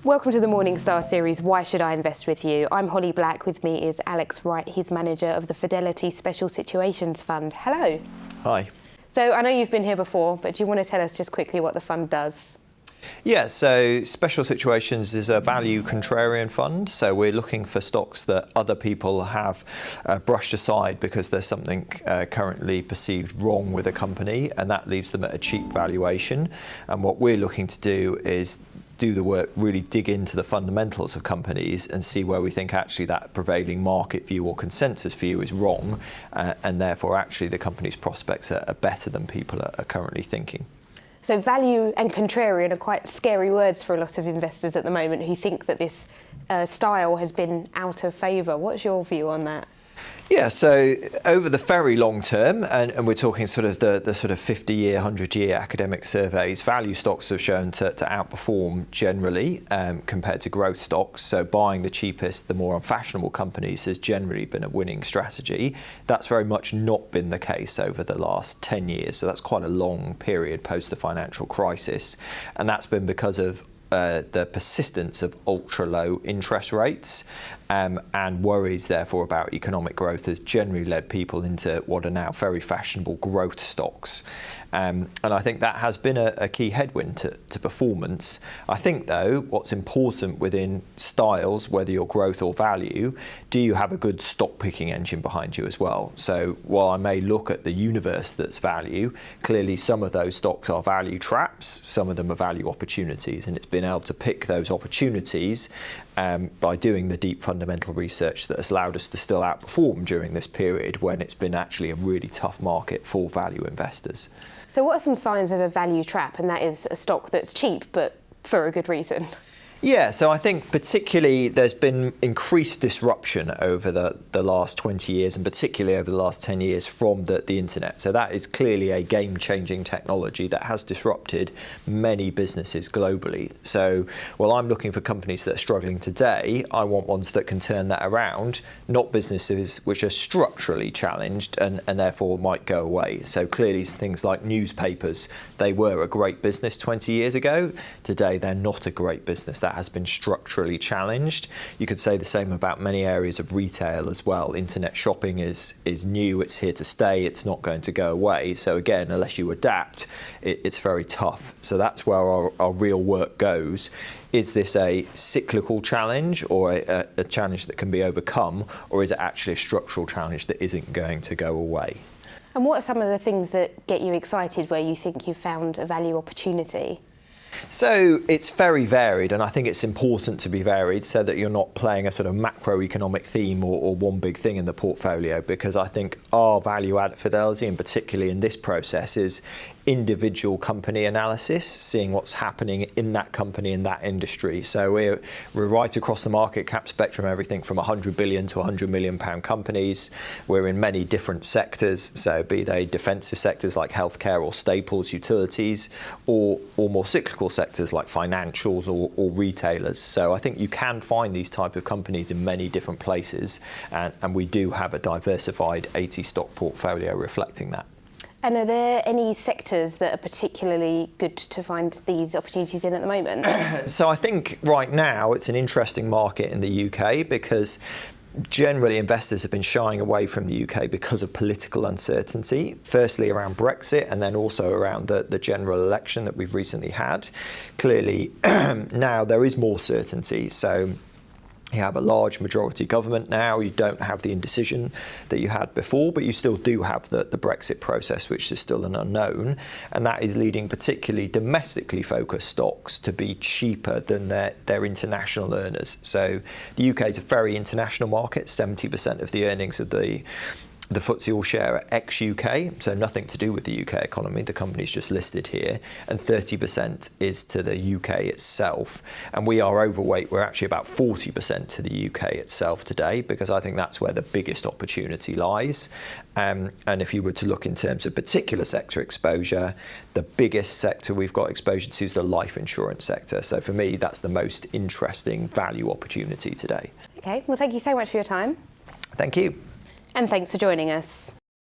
Welcome to the Morningstar series, Why Should I Invest With You? I'm Holly Black, with me is Alex Wright, he's manager of the Fidelity Special Situations Fund. Hello. Hi. So I know you've been here before, but do you want to tell us just quickly what the fund does? Yeah, so Special Situations is a value contrarian fund. So we're looking for stocks that other people have brushed aside because there's something currently perceived wrong with a company, and that leaves them at a cheap valuation. And what we're looking to do is do the work, really dig into the fundamentals of companies and see where we think actually that prevailing market view or consensus view is wrong, and therefore actually the company's prospects are better than people are currently thinking. So value and contrarian are quite scary words for a lot of investors at the moment who think that this style has been out of favour. What's your view on that? Yeah, so over the very long term, and we're talking sort of the sort of 50-year, 100-year academic surveys, value stocks have shown to outperform generally compared to growth stocks. So buying the cheapest, the more unfashionable companies has generally been a winning strategy. That's very much not been the case over the last 10 years. So that's quite a long period post the financial crisis. And that's been because of the persistence of ultra-low interest rates and worries, therefore, about economic growth has generally led people into what are now very fashionable growth stocks. And I think that has been a key headwind to performance. I think, though, what's important within styles, whether you're growth or value, do you have a good stock picking engine behind you as well? So while I may look at the universe that's value, clearly some of those stocks are value traps, some of them are value opportunities, and it's been able to pick those opportunities by doing the deep fundamental research that has allowed us to still outperform during this period when it's been actually a really tough market for value investors. So what are some signs of a value trap? And that is a stock that's cheap, but for a good reason. Yeah, so I think particularly there's been increased disruption over the last 20 years, and particularly over the last 10 years from the internet. So that is clearly a game-changing technology that has disrupted many businesses globally. So while I'm looking for companies that are struggling today, I want ones that can turn that around, not businesses which are structurally challenged and therefore might go away. So clearly things like newspapers, they were a great business 20 years ago. Today they're not a great business. That has been structurally challenged. You could say the same about many areas of retail as well. Internet shopping is new, it's here to stay, it's not going to go away. So again, unless you adapt, it's very tough. So that's where our real work goes. Is this a cyclical challenge or a challenge that can be overcome, or is it actually a structural challenge that isn't going to go away? And what are some of the things that get you excited where you think you've found a value opportunity? So it's very varied, and I think it's important to be varied so that you're not playing a sort of macroeconomic theme or one big thing in the portfolio, because I think our value add at Fidelity, and particularly in this process, is individual company analysis, seeing what's happening in that company, in that industry. So we're right across the market cap spectrum, everything from 100 billion to 100 million pound companies. We're in many different sectors, so be they defensive sectors like healthcare or staples, utilities, or more cyclical sectors like financials or retailers. So I think you can find these type of companies in many different places, and we do have a diversified 80 stock portfolio reflecting that. And are there any sectors that are particularly good to find these opportunities in at the moment? So I think right now it's an interesting market in the UK because generally investors have been shying away from the UK because of political uncertainty, firstly around Brexit and then also around the general election that we've recently had. Clearly now there is more certainty. So you have a large majority government now. You don't have the indecision that you had before, but you still do have the Brexit process, which is still an unknown. And that is leading particularly domestically focused stocks to be cheaper than their international earners. So the UK is a very international market. 70% of the earnings of the FTSE All Share are ex-UK, so nothing to do with the UK economy. The company's just listed here, and 30% is to the UK itself. And we are overweight. We're actually about 40% to the UK itself today, because I think that's where the biggest opportunity lies. And if you were to look in terms of particular sector exposure, the biggest sector we've got exposure to is the life insurance sector. So for me, that's the most interesting value opportunity today. Okay, well, thank you so much for your time. Thank you. And thanks for joining us.